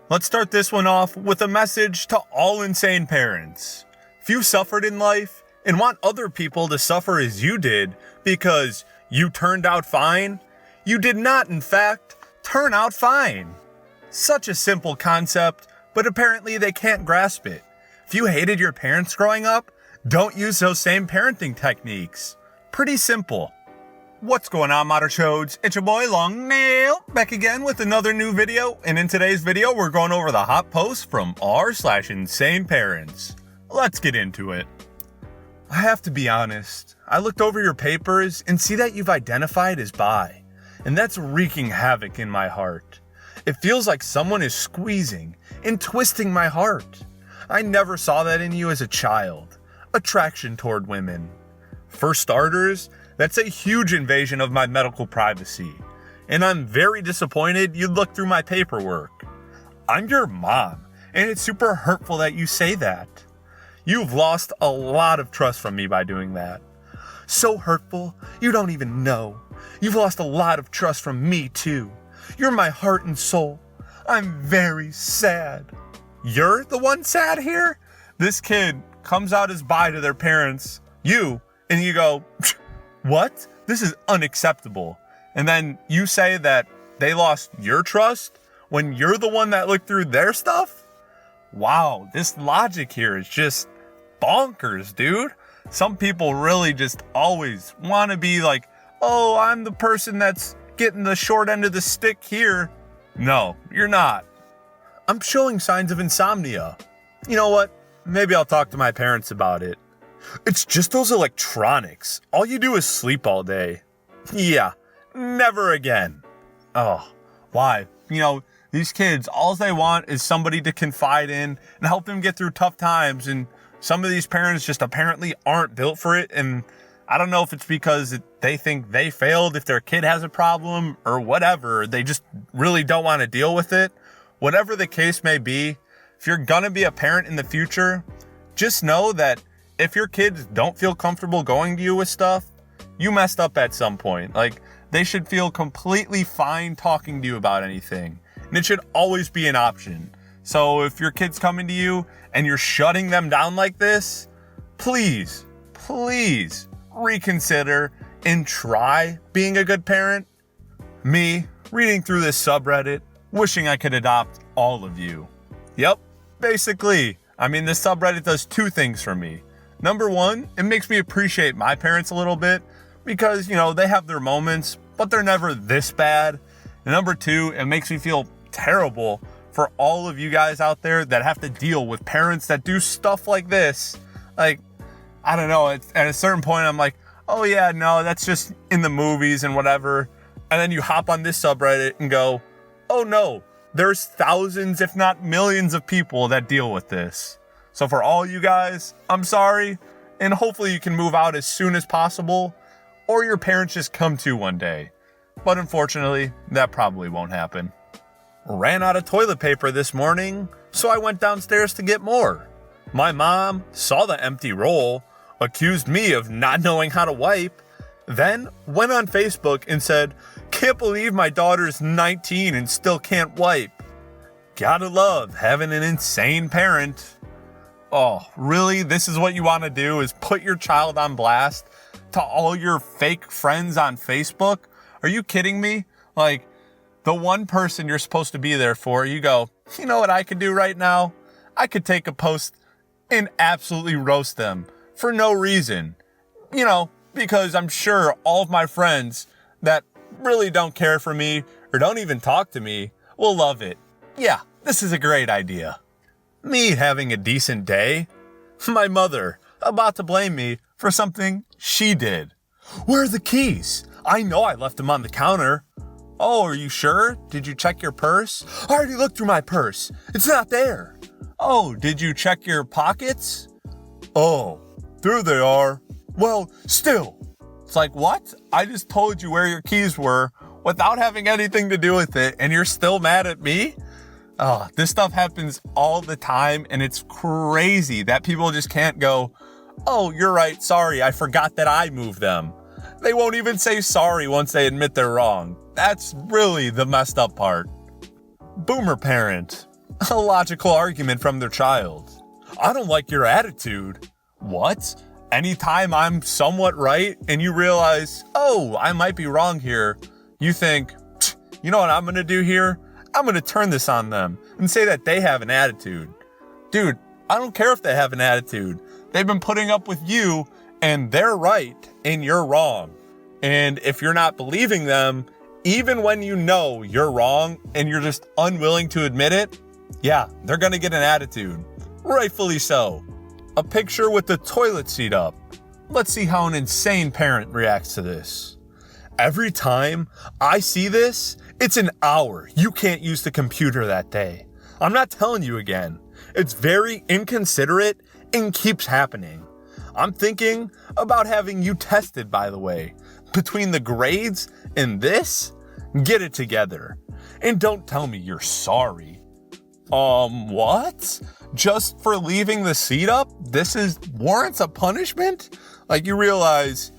Let's start this one off with a message to all insane parents. If you suffered in life and want other people to suffer as you did because you turned out fine, you did not, in fact, turn out fine. Such a simple concept, but apparently they can't grasp it. If you hated your parents growing up, don't use those same parenting techniques. Pretty simple. What's going on, Modder Chodes? It's your boy Long Nail, back again with another new video, and in today's video we're going over the hot post from r/InsaneParents. Let's get into it. I have to be honest, I looked over your papers and see that you've identified as bi, and that's wreaking havoc in my heart. It feels like someone is squeezing and twisting my heart. I never saw that in you as a child. Attraction toward women. For starters, that's a huge invasion of my medical privacy, and I'm very disappointed you looked through my paperwork. I'm your mom, and it's super hurtful that you say that. You've lost a lot of trust from me by doing that. So hurtful, you don't even know. You've lost a lot of trust from me too. You're my heart and soul. I'm very sad. You're the one sad here? This kid comes out as bi to their parents, and you go, what? This is unacceptable. And then you say that they lost your trust when you're the one that looked through their stuff? Wow, this logic here is just bonkers, dude. Some people really just always want to be like, oh, I'm the person that's getting the short end of the stick here. No, you're not. I'm showing signs of insomnia. You know what? Maybe I'll talk to my parents about it. It's just those electronics. All you do is sleep all day. Yeah, never again. Oh, why? These kids, all they want is somebody to confide in and help them get through tough times. And some of these parents just apparently aren't built for it. And I don't know if it's because they think they failed if their kid has a problem or whatever. They just really don't want to deal with it. Whatever the case may be, if you're gonna be a parent in the future, just know that if your kids don't feel comfortable going to you with stuff, you messed up at some point. Like, they should feel completely fine talking to you about anything. And it should always be an option. So if your kid's coming to you and you're shutting them down like this, please reconsider and try being a good parent. Me, reading through this subreddit, wishing I could adopt all of you. Yep, basically. This subreddit does two things for me. Number one, it makes me appreciate my parents a little bit because, they have their moments, but they're never this bad. And number two, it makes me feel terrible for all of you guys out there that have to deal with parents that do stuff like this. Like, I don't know, at a certain point I'm like, oh yeah, no, that's just in the movies and whatever. And then you hop on this subreddit and go, oh no, there's thousands, if not millions of people that deal with this. So for all you guys, I'm sorry, and hopefully you can move out as soon as possible, or your parents just come to one day. But unfortunately, that probably won't happen. Ran out of toilet paper this morning, so I went downstairs to get more. My mom saw the empty roll, accused me of not knowing how to wipe, then went on Facebook and said, can't believe my daughter's 19 and still can't wipe. Gotta love having an insane parent. Oh, really? This is what you want to do, is put your child on blast to all your fake friends on Facebook? Are you kidding me? Like, the one person you're supposed to be there for, you go, you know what I could do right now? I could take a post and absolutely roast them for no reason. Because I'm sure all of my friends that really don't care for me or don't even talk to me will love it. Yeah, this is a great idea. Me having a decent day. My mother about to blame me for something she did. Where are the keys? I know I left them on the counter. Oh, are you sure? Did you check your purse? I already looked through my purse. It's not there. Oh, did you check your pockets? Oh, there they are. Well, still. It's like, what? I just told you where your keys were without having anything to do with it, and you're still mad at me? Oh, this stuff happens all the time, and it's crazy that people just can't go, oh, you're right, sorry, I forgot that I moved them. They won't even say sorry once they admit they're wrong. That's really the messed up part. Boomer parent. A logical argument from their child. I don't like your attitude. What? Anytime I'm somewhat right and you realize, oh, I might be wrong here, you think, you know what I'm going to do here? I'm going to turn this on them and say that they have an attitude. Dude, I don't care if they have an attitude. They've been putting up with you and they're right and you're wrong. And if you're not believing them, even when you know you're wrong and you're just unwilling to admit it, yeah, they're going to get an attitude. Rightfully so. A picture with the toilet seat up. Let's see how an insane parent reacts to this. Every time I see this, it's an hour you can't use the computer that day. I'm not telling you again. It's very inconsiderate and keeps happening. I'm thinking about having you tested, by the way. Between the grades and this, get it together. And don't tell me you're sorry. What? Just for leaving the seat up? This warrants a punishment? Like, you realize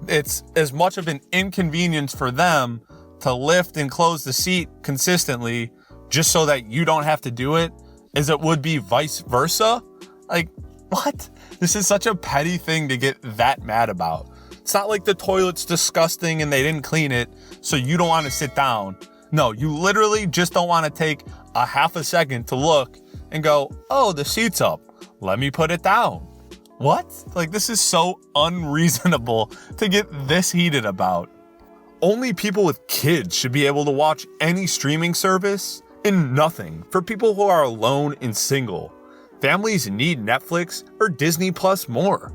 it's as much of an inconvenience for them to lift and close the seat consistently just so that you don't have to do it as it would be vice versa? Like, what? This is such a petty thing to get that mad about. It's not like the toilet's disgusting and they didn't clean it, so you don't want to sit down. No, you literally just don't want to take a half a second to look and go, oh, the seat's up. Let me put it down. What? Like, this is so unreasonable to get this heated about. Only people with kids should be able to watch any streaming service, and nothing for people who are alone and single. Families need Netflix or Disney Plus more.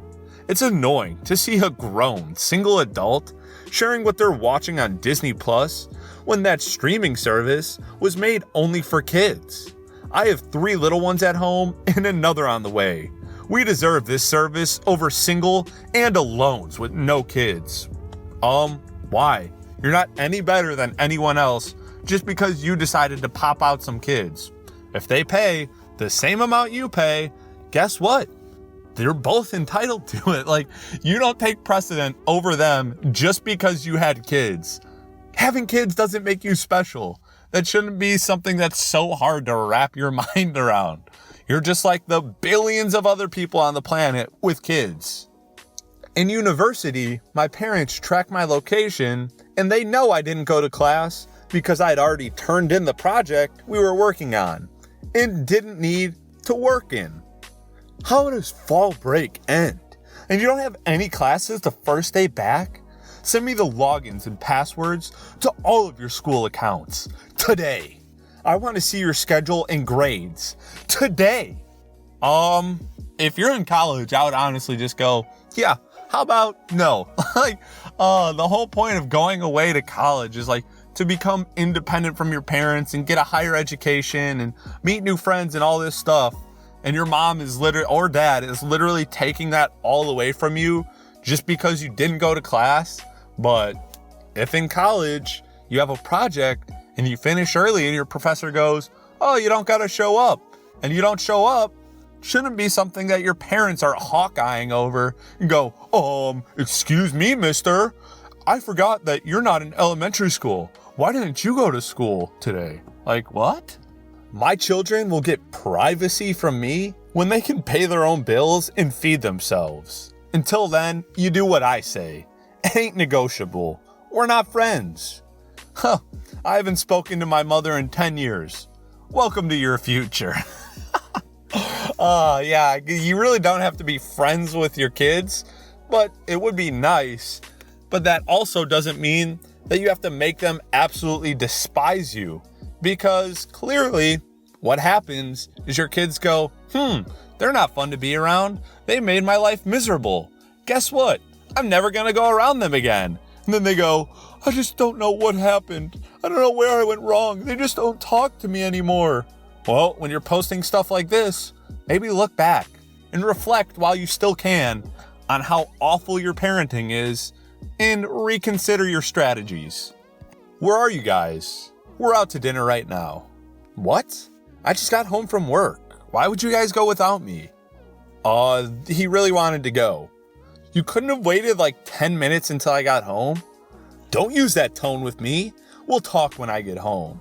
It's annoying to see a grown, single adult sharing what they're watching on Disney Plus when that streaming service was made only for kids. I have 3 little ones at home and another on the way. We deserve this service over single and alones with no kids. Why? You're not any better than anyone else just because you decided to pop out some kids. If they pay the same amount you pay, guess what? They're both entitled to it. Like, you don't take precedent over them just because you had kids. Having kids doesn't make you special. That shouldn't be something that's so hard to wrap your mind around. You're just like the billions of other people on the planet with kids. In university, my parents track my location and they know I didn't go to class because I'd already turned in the project we were working on and didn't need to work in. How does fall break end? And you don't have any classes the first day back? Send me the logins and passwords to all of your school accounts today. I want to see your schedule and grades today. If you're in college, I would honestly just go, yeah, how about no? The whole point of going away to college is like to become independent from your parents and get a higher education and meet new friends and all this stuff. And your mom is or dad is literally taking that all away from you just because you didn't go to class. But if in college you have a project and you finish early and your professor goes, oh, you don't got to show up, and you don't show up, shouldn't be something that your parents are hawk-eyeing over and go, excuse me, mister, I forgot that you're not in elementary school. Why didn't you go to school today? Like, what? My children will get privacy from me when they can pay their own bills and feed themselves. Until then, you do what I say. It ain't negotiable. We're not friends. I haven't spoken to my mother in 10 years. Welcome to your future. Yeah, you really don't have to be friends with your kids, but it would be nice. But that also doesn't mean that you have to make them absolutely despise you. Because clearly, what happens is your kids go, they're not fun to be around. They made my life miserable. Guess what? I'm never going to go around them again. And then they go, I just don't know what happened. I don't know where I went wrong. They just don't talk to me anymore. Well, when you're posting stuff like this, maybe look back and reflect while you still can on how awful your parenting is and reconsider your strategies. Where are you guys? We're out to dinner right now. What? I just got home from work. Why would you guys go without me? He really wanted to go. You couldn't have waited like 10 minutes until I got home? Don't use that tone with me. We'll talk when I get home.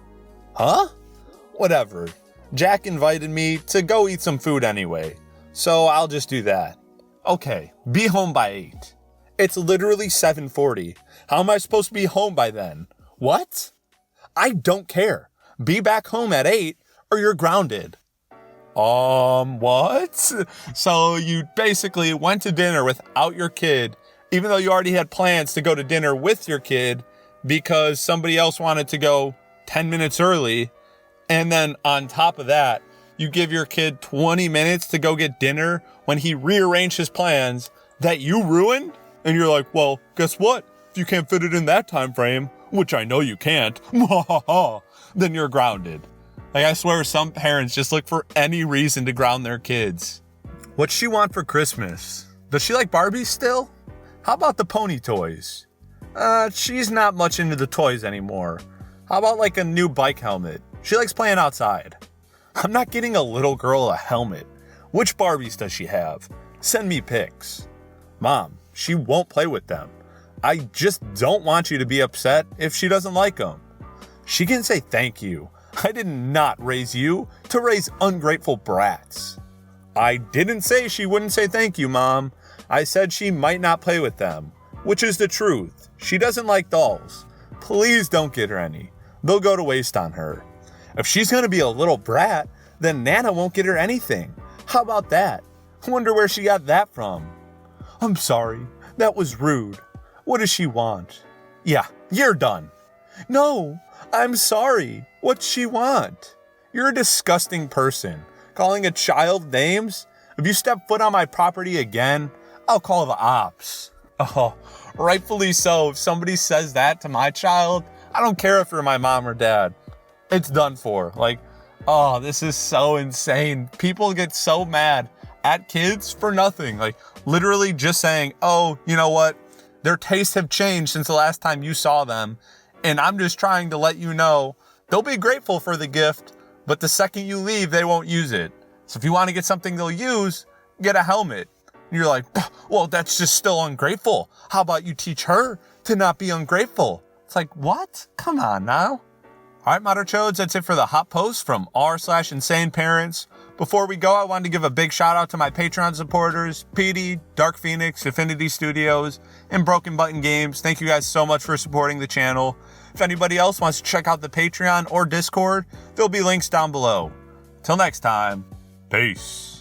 Huh? Whatever. Jack invited me to go eat some food anyway, so I'll just do that. Okay, be home by 8. It's literally 7:40. How am I supposed to be home by then? What? I don't care. Be back home at 8 or you're grounded. What? So you basically went to dinner without your kid, even though you already had plans to go to dinner with your kid because somebody else wanted to go 10 minutes early. And then on top of that, you give your kid 20 minutes to go get dinner when he rearranged his plans that you ruined? And you're like, well, guess what? If you can't fit it in that time frame, which I know you can't, then you're grounded. Like, I swear some parents just look for any reason to ground their kids. What's she want for Christmas? Does she like Barbies still? How about the pony toys? She's not much into the toys anymore. How about like a new bike helmet? She likes playing outside. I'm not getting a little girl a helmet. Which Barbies does she have? Send me pics. Mom, she won't play with them. I just don't want you to be upset if she doesn't like them. She can say thank you. I did not raise you to raise ungrateful brats. I didn't say she wouldn't say thank you, Mom. I said she might not play with them, which is the truth. She doesn't like dolls. Please don't get her any. They'll go to waste on her. If she's going to be a little brat, then Nana won't get her anything. How about that? Wonder where she got that from. I'm sorry. That was rude. What does she want? Yeah, you're done. No, I'm sorry. What's she want? You're a disgusting person. Calling a child names? If you step foot on my property again, I'll call the ops. Oh, rightfully so. If somebody says that to my child, I don't care if you're my mom or dad. It's done for. Like, oh, this is so insane. People get so mad at kids for nothing. Like, literally just saying, oh, you know what? Their tastes have changed since the last time you saw them. And I'm just trying to let you know they'll be grateful for the gift, but the second you leave, they won't use it. So if you want to get something they'll use, get a helmet. And you're like, well, that's just still ungrateful. How about you teach her to not be ungrateful? It's like, what? Come on now. All right, Modern Chodes, that's it for the hot post from r/InsaneParents. Before we go, I wanted to give a big shout out to my Patreon supporters, PD, Dark Phoenix, Affinity Studios, and Broken Button Games. Thank you guys so much for supporting the channel. If anybody else wants to check out the Patreon or Discord, there'll be links down below. Till next time, peace.